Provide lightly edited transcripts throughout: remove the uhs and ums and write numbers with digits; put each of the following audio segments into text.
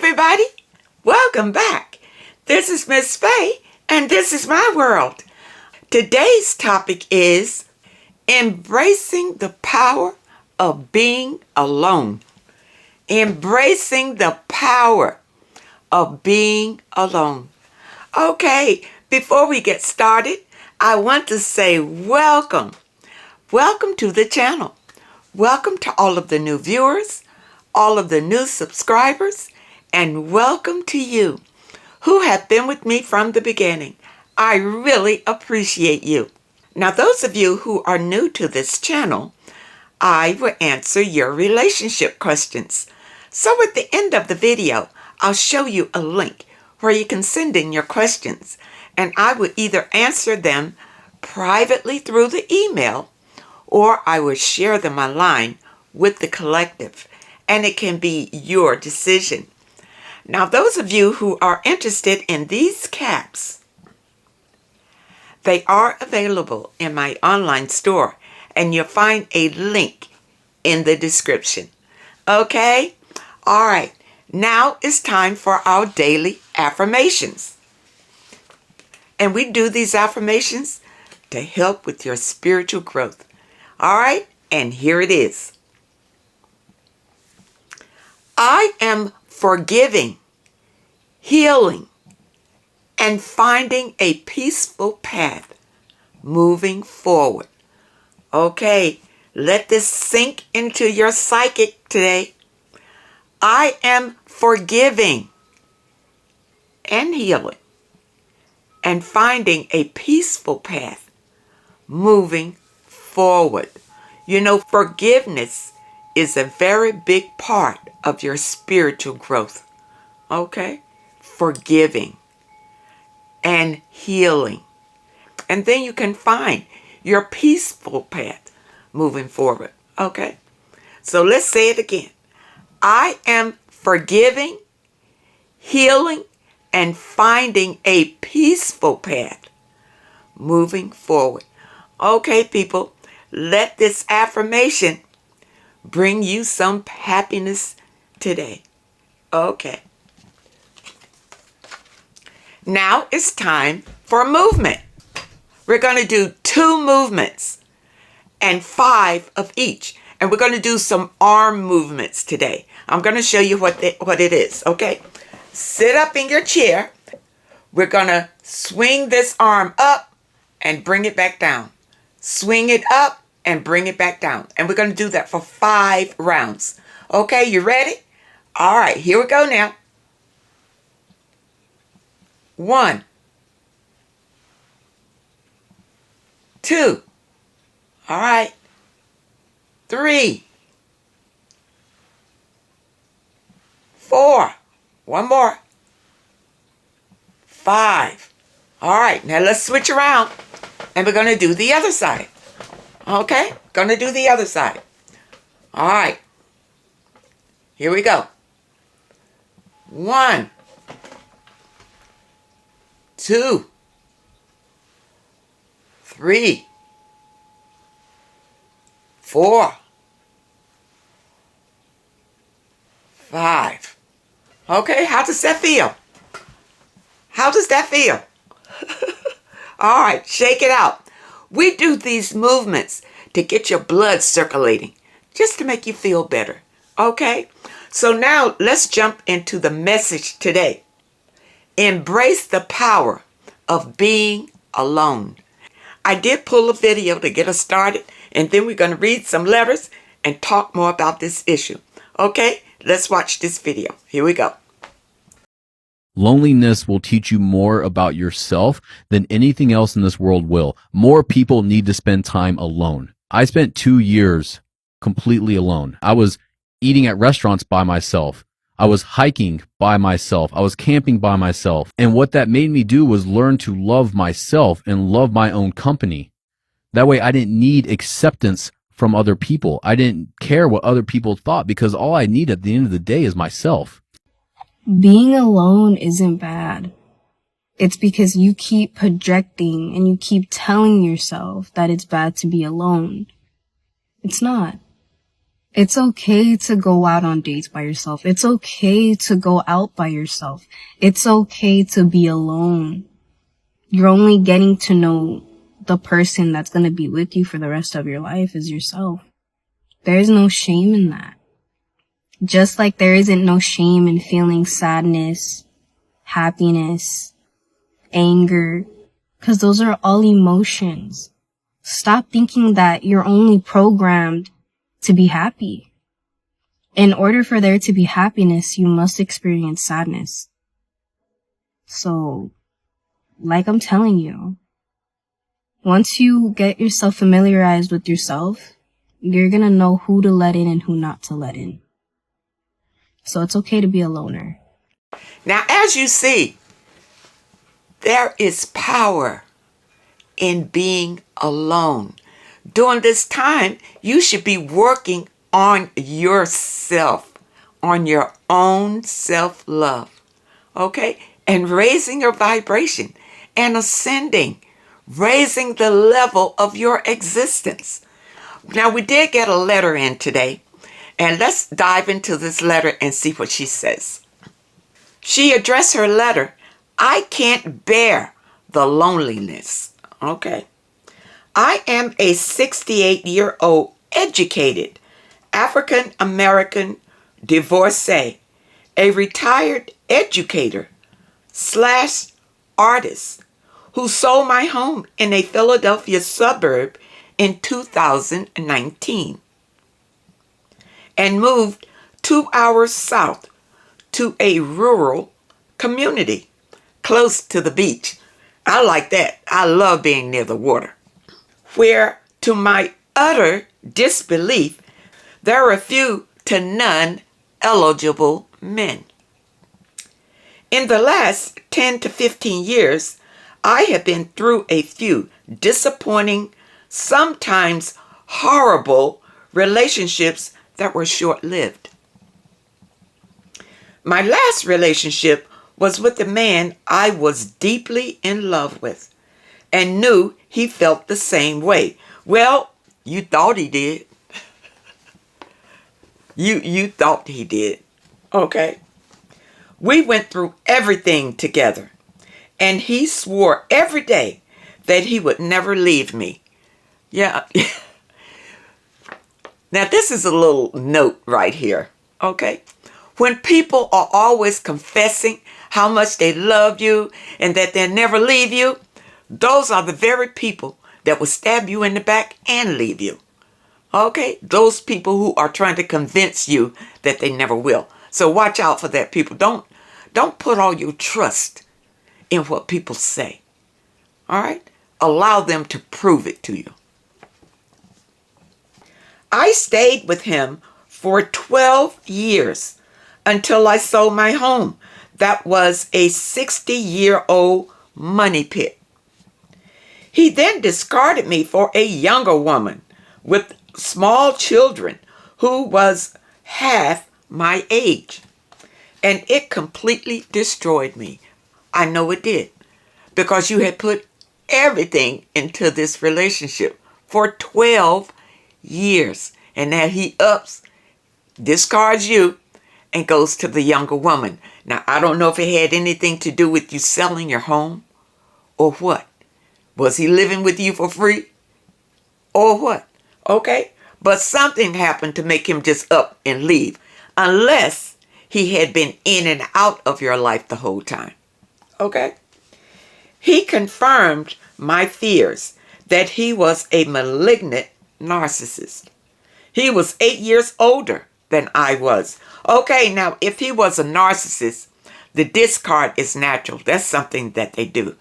everybody. Welcome back. This is Miss Faye, and this is my world. Today's topic is embracing the power of being alone. Embracing the power of being alone. Okay, before we get started, I want to say welcome. Welcome to the channel. Welcome to all of the new viewers, all of the new subscribers, and welcome to you who have been with me from the beginning. I really appreciate you. Now, those of you who are new to this channel, I will answer your relationship questions. So at the end of the video, I'll show you a link where you can send in your questions, and I will either answer them privately through the email, or I will share them online with the collective, and it can be your decision. Now, those of you who are interested in these caps, they are available in my online store, and you'll find a link in the description. Okay? All right. Now it's time for our daily affirmations. And we do these affirmations to help with your spiritual growth. All right? And here it is. I am forgiving, healing, and finding a peaceful path moving forward. Okay, let this sink into your psychic today. I am forgiving and healing and finding a peaceful path moving forward. You know, forgiveness is a very big part of your spiritual growth. Okay? Forgiving and healing. And then you can find your peaceful path moving forward. Okay? So let's say it again. I am forgiving, healing, and finding a peaceful path moving forward. Okay, people, let this affirmation bring you some happiness today. Okay. Now it's time for movement. We're going to do 2 movements and 5 of each. And we're going to do some arm movements today. I'm going to show you what it is, okay? Sit up in your chair. We're going to swing this arm up and bring it back down. Swing it up and bring it back down. And we're going to do that for 5 rounds. Okay, you ready? All right, here we go now. 1, 2. All right. 3, 4. One more. 5. All right, now let's switch around. And we're going to do the other side. Okay? Going to do the other side. All right. Here we go. 1, 2, 3, 4, 5. Okay, how does that feel? How does that feel? All right, shake it out. We do these movements to get your blood circulating, just to make you feel better. Okay? So now let's jump into the message today. Embrace the power of being alone. I did pull a video to get us started, and then we're going to read some letters and talk more about this issue. Okay? Let's watch this video. Here we go. Loneliness will teach you more about yourself than anything else in this world will. More people need to spend time alone. I spent 2 years completely alone. I was eating at restaurants by myself. I was hiking by myself. I was camping by myself. And what that made me do was learn to love myself and love my own company. That way I didn't need acceptance from other people. I didn't care what other people thought, because all I need at the end of the day is myself. Being alone isn't bad. It's because you keep projecting and you keep telling yourself that it's bad to be alone. It's not. It's okay to go out on dates by yourself. It's okay to go out by yourself. It's okay to be alone. You're only getting to know the person that's going to be with you for the rest of your life is yourself. There's no shame in that. Just like there isn't no shame in feeling sadness, happiness, anger, because those are all emotions. Stop thinking that you're only programmed to be happy. In order for there to be happiness, you must experience sadness. So, like I'm telling you, once you get yourself familiarized with yourself, you're gonna know who to let in and who not to let in. So it's okay to be a loner. Now, as you see, there is power in being alone. During this time, you should be working on yourself, on your own self-love, okay? And raising your vibration and ascending, raising the level of your existence. Now, we did get a letter in today, and let's dive into this letter and see what she says. She addressed her letter, "I can't bear the loneliness." Okay. I am a 68-year-old educated African American divorcee, a retired educator / artist who sold my home in a Philadelphia suburb in 2019 and moved 2 hours south to a rural community close to the beach. I like that. I love being near the water. Where, to my utter disbelief, there are few to none eligible men. In the last 10 to 15 years, I have been through a few disappointing, sometimes horrible relationships that were short-lived. My last relationship was with a man I was deeply in love with and knew he felt the same way. Well, you thought he did. You thought he did. Okay. We went through everything together, and he swore every day that he would never leave me. Yeah. Now, this is a little note right here. Okay. When people are always confessing how much they love you and that they'll never leave you, those are the very people that will stab you in the back and leave you. Okay? Those people who are trying to convince you that they never will. So watch out for that, people. Don't put all your trust in what people say. All right? Allow them to prove it to you. I stayed with him for 12 years until I sold my home. That was a 60-year-old money pit. He then discarded me for a younger woman with small children who was half my age. And it completely destroyed me. I know it did. Because you had put everything into this relationship for 12 years. And now he discards you, and goes to the younger woman. Now, I don't know if it had anything to do with you selling your home or what. Was he living with you for free or what? Okay? But something happened to make him just up and leave, unless he had been in and out of your life the whole time. Okay? He confirmed my fears that he was a malignant narcissist. He was 8 years older than I was. Okay, now, if he was a narcissist, the discard is natural. That's something that they do.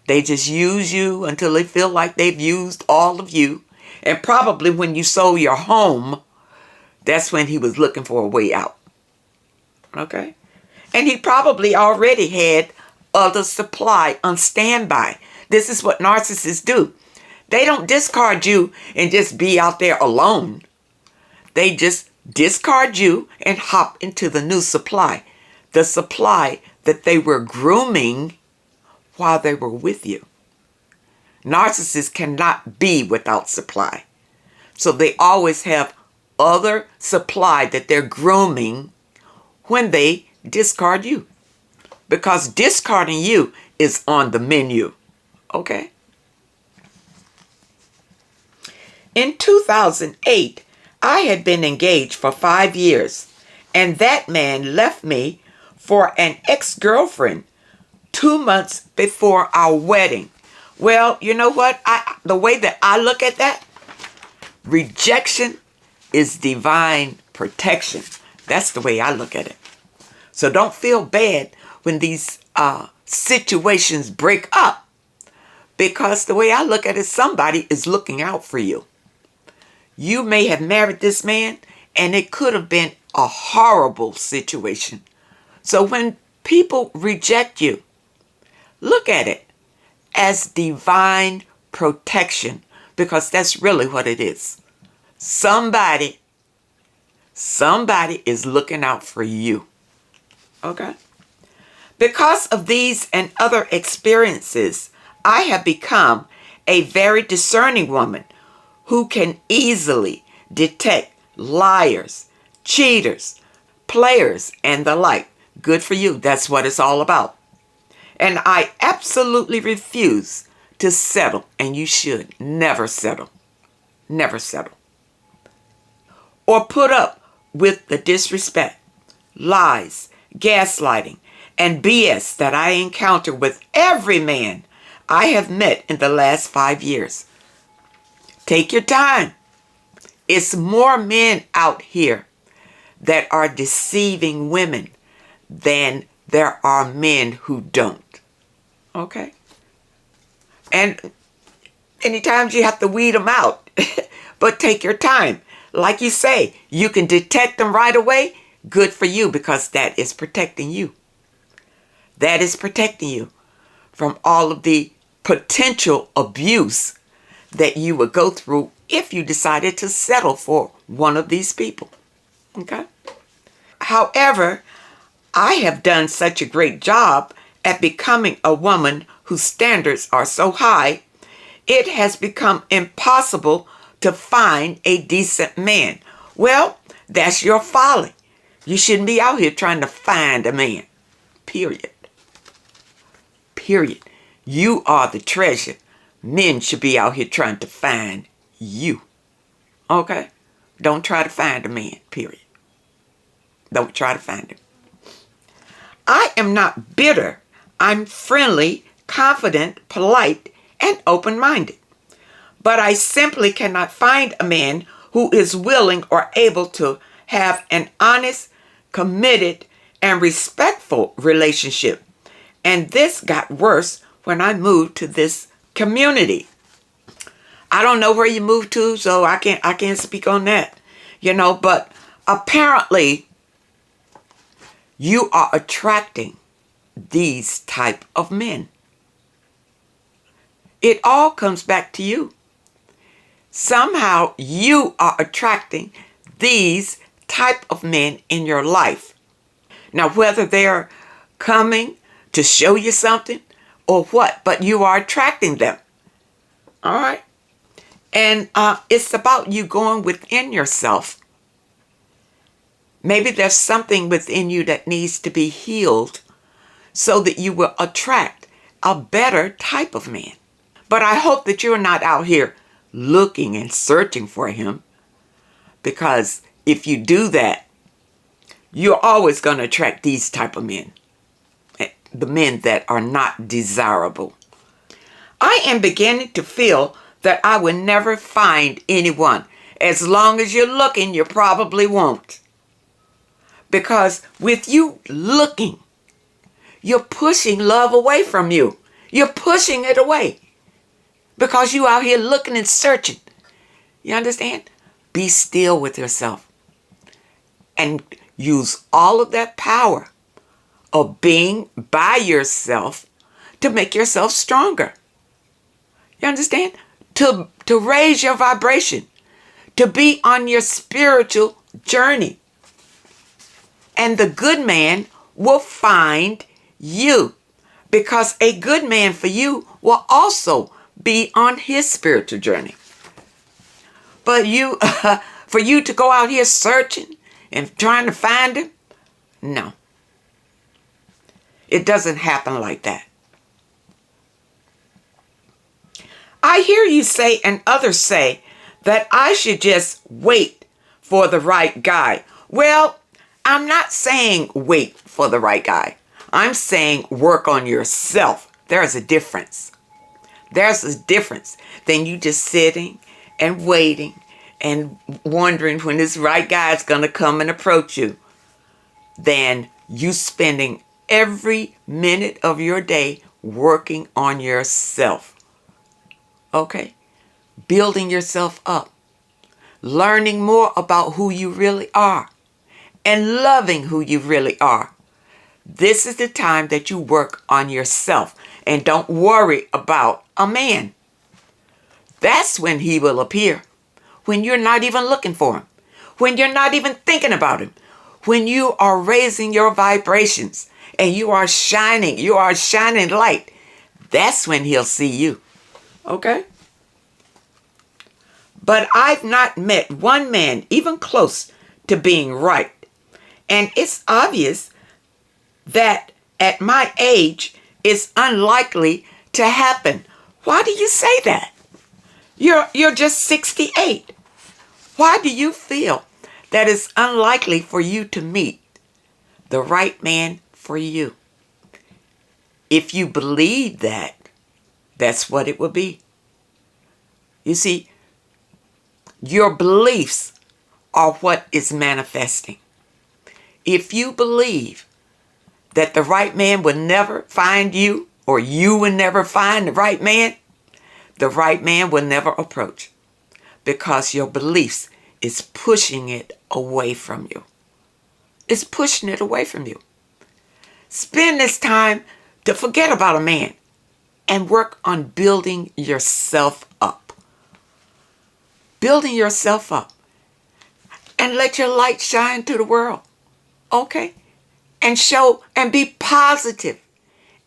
They just use you until they feel like they've used all of you. And probably when you sold your home, that's when he was looking for a way out. Okay? And he probably already had other supply on standby. This is what narcissists do. They don't discard you and just be out there alone. They just discard you and hop into the new supply. The supply that they were grooming while they were with you. Narcissists cannot be without supply. So they always have other supply that they're grooming when they discard you. Because discarding you is on the menu. Okay? In 2008, I had been engaged for 5 years, and that man left me for an ex-girlfriend 2 months before our wedding. Well, you know what? The way that I look at that, rejection is divine protection. That's the way I look at it. So don't feel bad when these situations break up, because the way I look at it, somebody is looking out for you. You may have married this man, and it could have been a horrible situation. So when people reject you, look at it as divine protection, because that's really what it is. Somebody is looking out for you. Okay? Because of these and other experiences, I have become a very discerning woman who can easily detect liars, cheaters, players, and the like. Good for you. That's what it's all about. And I absolutely refuse to settle, and you should never settle. Never settle. Or put up with the disrespect, lies, gaslighting, and BS that I encounter with every man I have met in the last 5 years. Take your time. It's more men out here that are deceiving women than there are men who don't. Okay? And anytime you have to weed them out, but take your time. Like you say, you can detect them right away. Good for you, because that is protecting you. That is protecting you from all of the potential abuse that you would go through if you decided to settle for one of these people. Okay? However, I have done such a great job at becoming a woman whose standards are so high, it has become impossible to find a decent man. Well, that's your folly. You shouldn't be out here trying to find a man. Period. Period. You are the treasure. Men should be out here trying to find you. Okay? Don't try to find a man. Period. Don't try to find him. I am not bitter. I'm friendly, confident, polite, and open-minded. But I simply cannot find a man who is willing or able to have an honest, committed, and respectful relationship. And this got worse when I moved to this community. I don't know where you moved to, so I can't speak on that. But apparently you are attracting these type of men. It all comes back to you. Somehow you are attracting these type of men in your life. Now, whether they're coming to show you something or what, but you are attracting them. All right? And it's about you going within yourself. Maybe there's something within you that needs to be healed so that you will attract a better type of man. But I hope that you're not out here looking and searching for him, because if you do that, you're always going to attract these type of men, the men that are not desirable. I am beginning to feel that I will never find anyone. As long as you're looking, you probably won't. Because with you looking, you're pushing love away from you. You're pushing it away. Because you out here looking and searching. You understand? Be still with yourself. And use all of that power of being by yourself to make yourself stronger. You understand? To raise your vibration. To be on your spiritual journey. And the good man will find you. Because a good man for you will also be on his spiritual journey. But you For you to go out here searching and trying to find him? No. It doesn't happen like that. I hear you say and others say that I should just wait for the right guy. Well, I'm not saying wait for the right guy. I'm saying work on yourself. There's a difference. There's a difference than you just sitting and waiting and wondering when this right guy is going to come and approach you, than you spending every minute of your day working on yourself. Okay? Building yourself up. Learning more about who you really are. And loving who you really are. This is the time that you work on yourself and don't worry about a man. That's when he will appear. When you're not even looking for him. When you're not even thinking about him. When you are raising your vibrations and you are shining light. That's when he'll see you. Okay? But I've not met one man even close to being right. And it's obvious that at my age, it's unlikely to happen. Why do you say that? You're just 68. Why do you feel that it's unlikely for you to meet the right man for you? If you believe that, that's what it will be. You see, your beliefs are what is manifesting. If you believe that the right man will never find you, or you will never find the right man will never approach, because your beliefs is pushing it away from you. It's pushing it away from you. Spend this time to forget about a man and work on building yourself up. Building yourself up. And let your light shine to the world. Okay? And show and be positive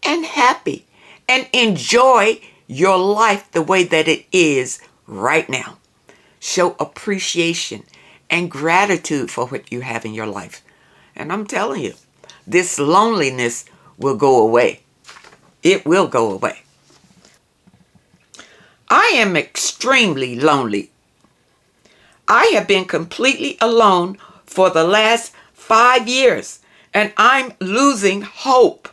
and happy and enjoy your life the way that it is right now. Show appreciation and gratitude for what you have in your life. And I'm telling you, this loneliness will go away. It will go away. I am extremely lonely. I have been completely alone for the last 5 years, and I'm losing hope.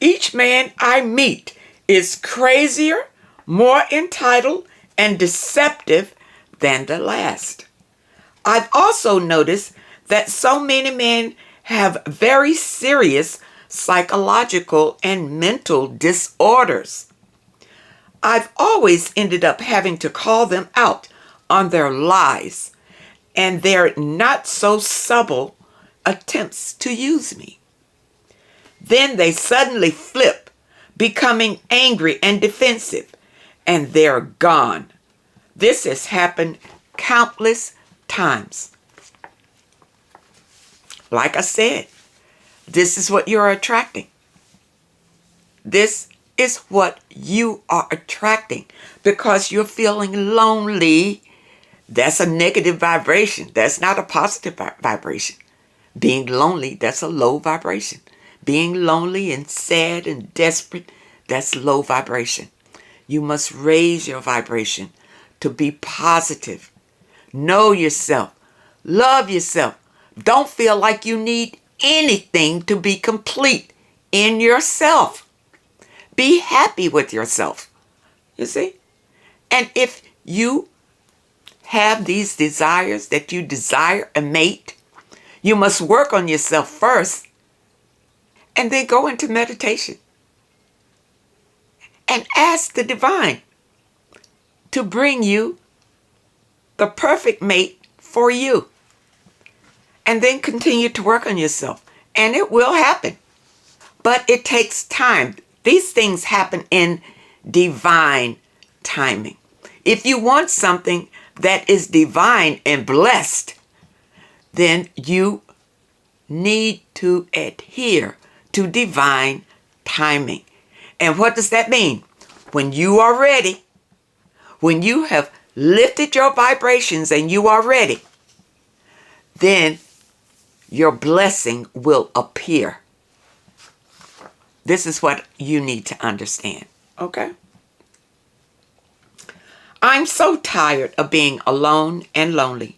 Each man I meet is crazier, more entitled, and deceptive than the last. I've also noticed that so many men have very serious psychological and mental disorders. I've always ended up having to call them out on their lies and their not so subtle attempts to use me. Then they suddenly flip, becoming angry and defensive, and they're gone. This has happened countless times. Like I said, this is what you're attracting. This is what you are attracting because you're feeling lonely. That's a negative vibration. That's not a positive vibration. Being lonely, that's a low vibration. Being lonely and sad and desperate, that's low vibration. You must raise your vibration to be positive. Know yourself. Love yourself. Don't feel like you need anything to be complete in yourself. Be happy with yourself. You see? And if you have these desires that you desire a mate, you must work on yourself first and then go into meditation and ask the divine to bring you the perfect mate for you. And then continue to work on yourself. And it will happen. But it takes time. These things happen in divine timing. If you want something that is divine and blessed, then you need to adhere to divine timing. And what does that mean? When you are ready, when you have lifted your vibrations, and you are ready, then your blessing will appear. This is what you need to understand, okay? I'm so tired of being alone and lonely,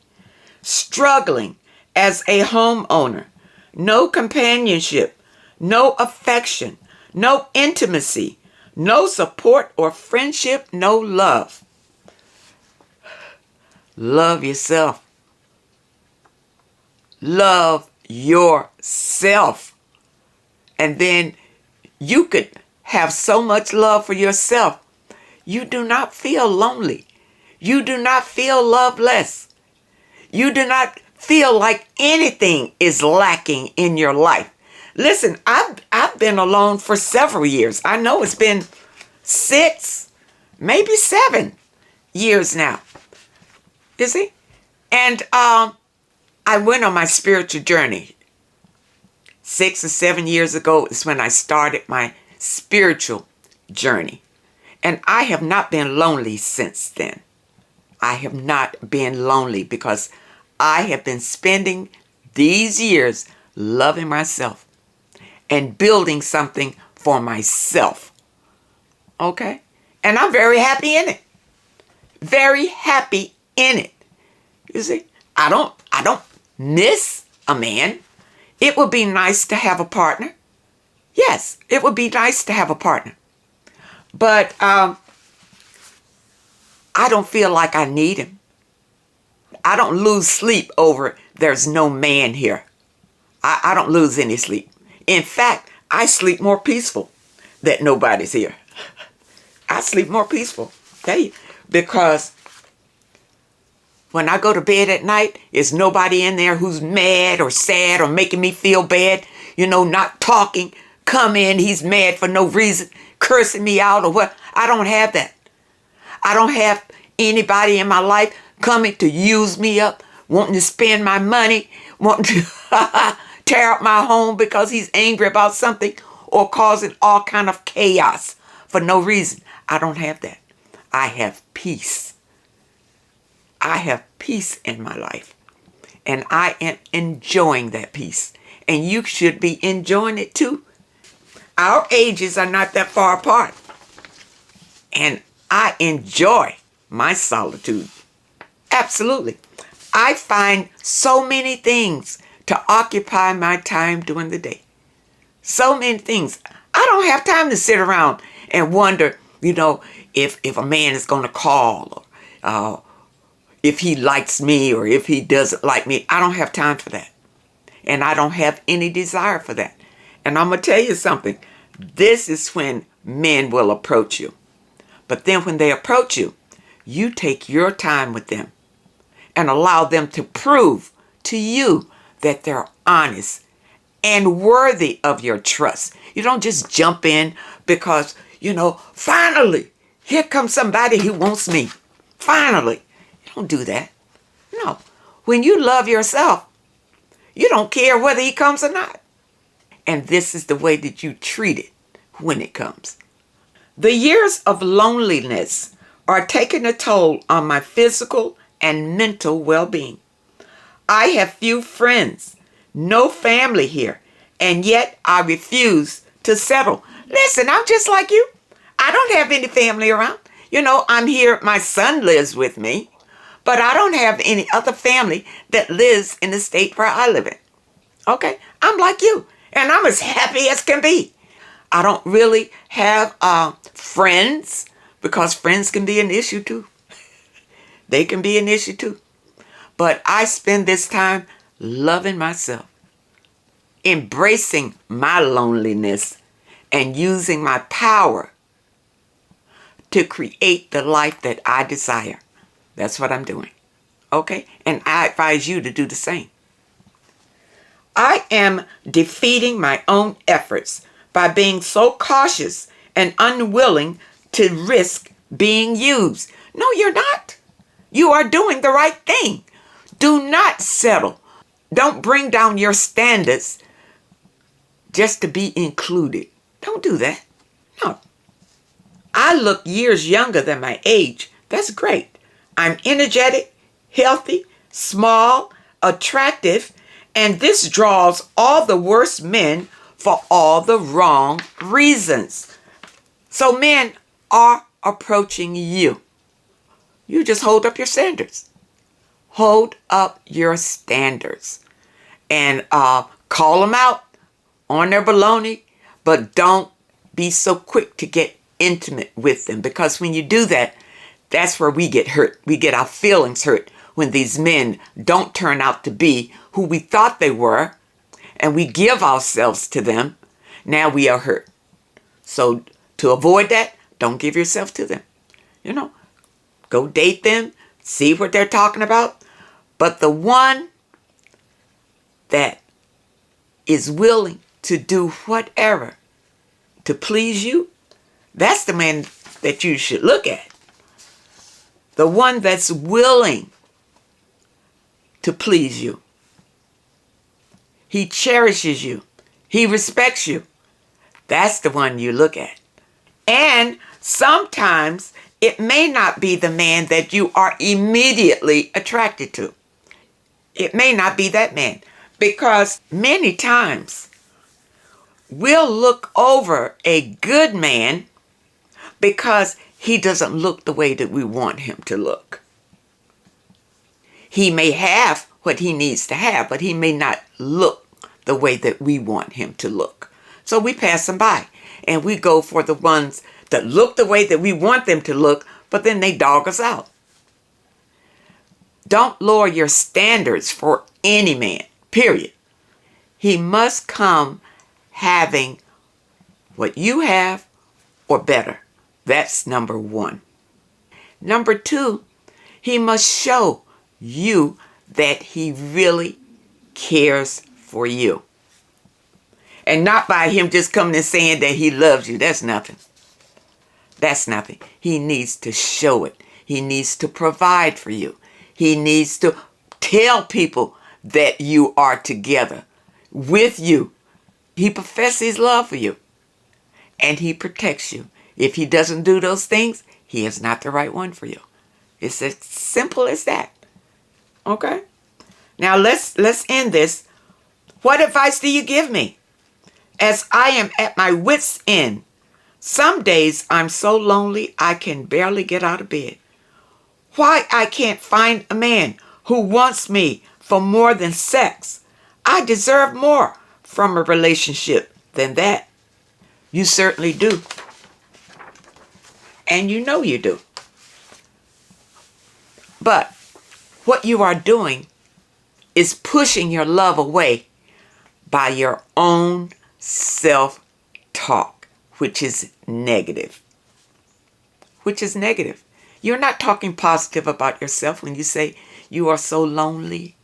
struggling as a homeowner. No companionship, no affection, no intimacy, no support or friendship, no love. Love yourself. Love yourself. And then you could have so much love for yourself. You do not feel lonely. You do not feel loveless. You do not feel like anything is lacking in your life. Listen, I've been alone for several years. I know it's been 6, maybe 7 years now. You see? And I went on my spiritual journey. 6 or 7 years ago is when I started my spiritual journey. And I have not been lonely since then. I have not been lonely because I have been spending these years loving myself and building something for myself. Okay? And I'm very happy in it. Very happy in it. You see? I don't miss a man. It would be nice to have a partner. Yes, it would be nice to have a partner. But I don't feel like I need him. I don't lose sleep over there's no man here. I don't lose any sleep. In fact, I sleep more peaceful that nobody's here. I sleep more peaceful, tell you, because when I go to bed at night, there's nobody in there who's mad or sad or making me feel bad, not talking. Come in, he's mad for no reason, cursing me out or what. I don't have that. I don't have anybody in my life coming to use me up, wanting to spend my money, wanting to tear up my home because he's angry about something or causing all kind of chaos for no reason. I don't have that. I have peace. I have peace in my life. And I am enjoying that peace. And you should be enjoying it too. Our ages are not that far apart. And I enjoy my solitude. Absolutely. I find so many things to occupy my time during the day. So many things. I don't have time to sit around and wonder, if a man is going to call or if he likes me or if he doesn't like me. I don't have time for that. And I don't have any desire for that. And I'm going to tell you something. This is when men will approach you. But then when they approach you, you take your time with them and allow them to prove to you that they're honest and worthy of your trust. You don't just jump in because, finally, here comes somebody who wants me. Finally. You don't do that. No. When you love yourself, you don't care whether he comes or not. And this is the way that you treat it when it comes. The years of loneliness are taking a toll on my physical and mental well-being. I have few friends, no family here, and yet I refuse to settle. Listen, I'm just like you. I don't have any family around. I'm here. My son lives with me, but I don't have any other family that lives in the state where I live in. Okay? I'm like you, and I'm as happy as can be. I don't really have friends because friends can be an issue too. They can be an issue too. But I spend this time loving myself, embracing my loneliness, and using my power to create the life that I desire. That's what I'm doing. Okay? And I advise you to do the same. I am defeating my own efforts by being so cautious and unwilling to risk being used. No, you're not. You are doing the right thing. Do not settle. Don't bring down your standards just to be included. Don't do that. No. I look years younger than my age. That's great. I'm energetic, healthy, small, attractive, and this draws all the worst men for all the wrong reasons. So men are approaching you. You just hold up your standards. Hold up your standards. And call them out on their baloney, but don't be so quick to get intimate with them, because when you do that, that's where we get hurt. We get our feelings hurt when these men don't turn out to be who we thought they were, and we give ourselves to them. Now we are hurt. So to avoid that, don't give yourself to them. You know, go date them, see what they're talking about. But the one that is willing to do whatever to please you, that's the man that you should look at. The one that's willing to please you. He cherishes you. He respects you. That's the one you look at. And sometimes it may not be the man that you are immediately attracted to. It may not be that man, because many times we'll look over a good man because he doesn't look the way that we want him to look. He may have what he needs to have, but he may not look the way that we want him to look. So we pass them by and we go for the ones that look the way that we want them to look, but then they dog us out. Don't lower your standards for any man, period. He must come having what you have or better. That's number one. Number two, he must show you that he really cares for you. And not by him just coming and saying that he loves you. That's nothing. That's nothing. He needs to show it. He needs to provide for you. He needs to tell people that you are together with you. He professes his love for you. And he protects you. If he doesn't do those things, he is not the right one for you. It's as simple as that. Okay? Now let's end this. What advice do you give me? As I am at my wit's end, some days I'm so lonely I can barely get out of bed. Why I can't find a man who wants me for more than sex. I deserve more from a relationship than that. You certainly do. And you know you do. But what you are doing is pushing your love away by your own self-talk, which is negative. Which is negative. You're not talking positive about yourself when you say you are so lonely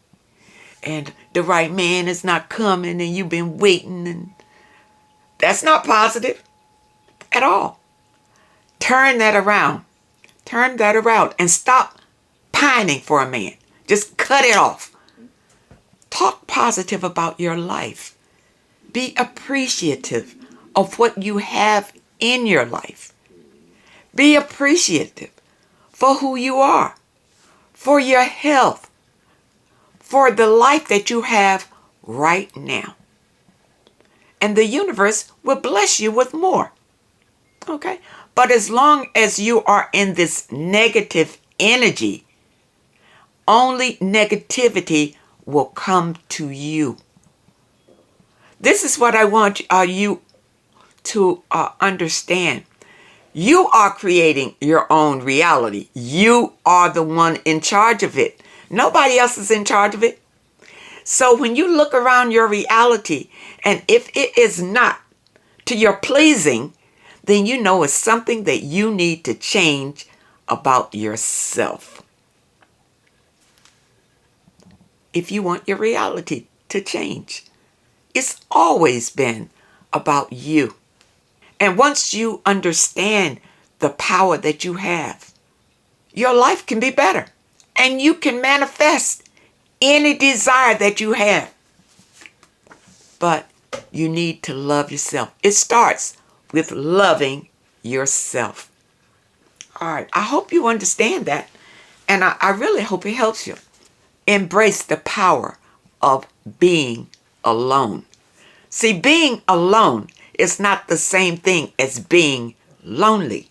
and the right man is not coming and you've been waiting. And that's not positive at all. Turn that around. Turn that around and stop pining for a man. Just cut it off. Talk positive about your life. Be appreciative of what you have in your life. Be appreciative for who you are, for your health, for the life that you have right now. And the universe will bless you with more. Okay? But as long as you are in this negative energy, only negativity will come to you. This is what I want you to understand. You are creating your own reality. You are the one in charge of it. Nobody else is in charge of it. So when you look around your reality, and if it is not to your pleasing, then you know it's something that you need to change about yourself. If you want your reality to change, it's always been about you. And once you understand the power that you have, your life can be better. And you can manifest any desire that you have. But you need to love yourself. It starts with loving yourself. All right, I hope you understand that. And I really hope it helps you. Embrace the power of being alone. See, being alone is not the same thing as being lonely.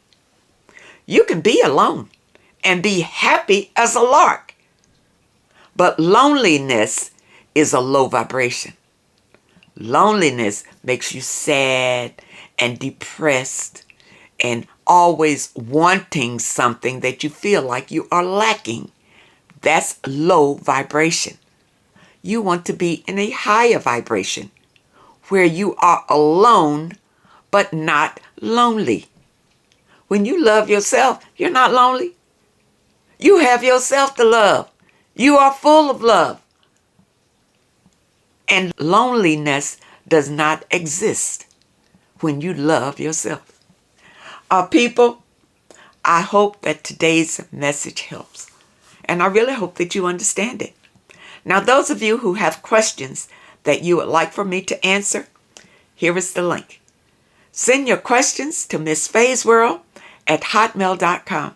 You can be alone and be happy as a lark. But loneliness is a low vibration. Loneliness makes you sad and depressed and always wanting something that you feel like you are lacking. That's low vibration. You want to be in a higher vibration where you are alone but not lonely. When you love yourself, you're not lonely. You have yourself to love. You are full of love. And loneliness does not exist when you love yourself. People, I hope that today's message helps. And I really hope that you understand it. Now, those of you who have questions that you would like for me to answer, here is the link. Send your questions to Miss Faye's World at hotmail.com.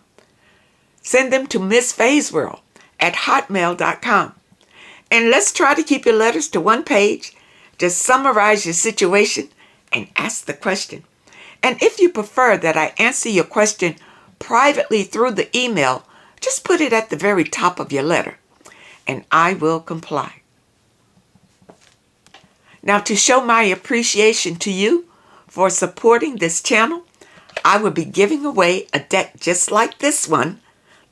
Send them to Miss Faye's World at hotmail.com. And let's try to keep your letters to one page. Just summarize your situation and ask the question. And if you prefer that I answer your question privately through the email, just put it at the very top of your letter, and I will comply. Now, to show my appreciation to you for supporting this channel, I will be giving away a deck just like this one,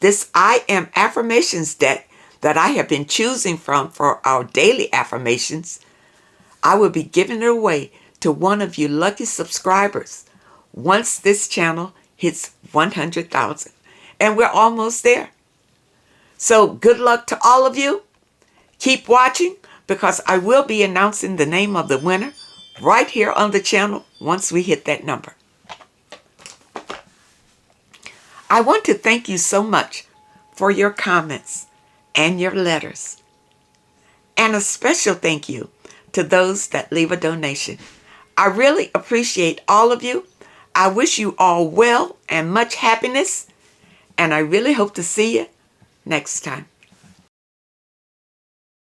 this I Am Affirmations deck that I have been choosing from for our daily affirmations. I will be giving it away to one of you lucky subscribers once this channel hits 100,000. And we're almost there. So good luck to all of you. Keep watching because I will be announcing the name of the winner right here on the channel once we hit that number. I want to thank you so much for your comments and your letters. And a special thank you to those that leave a donation. I really appreciate all of you. I wish you all well and much happiness. And I really hope to see you next time.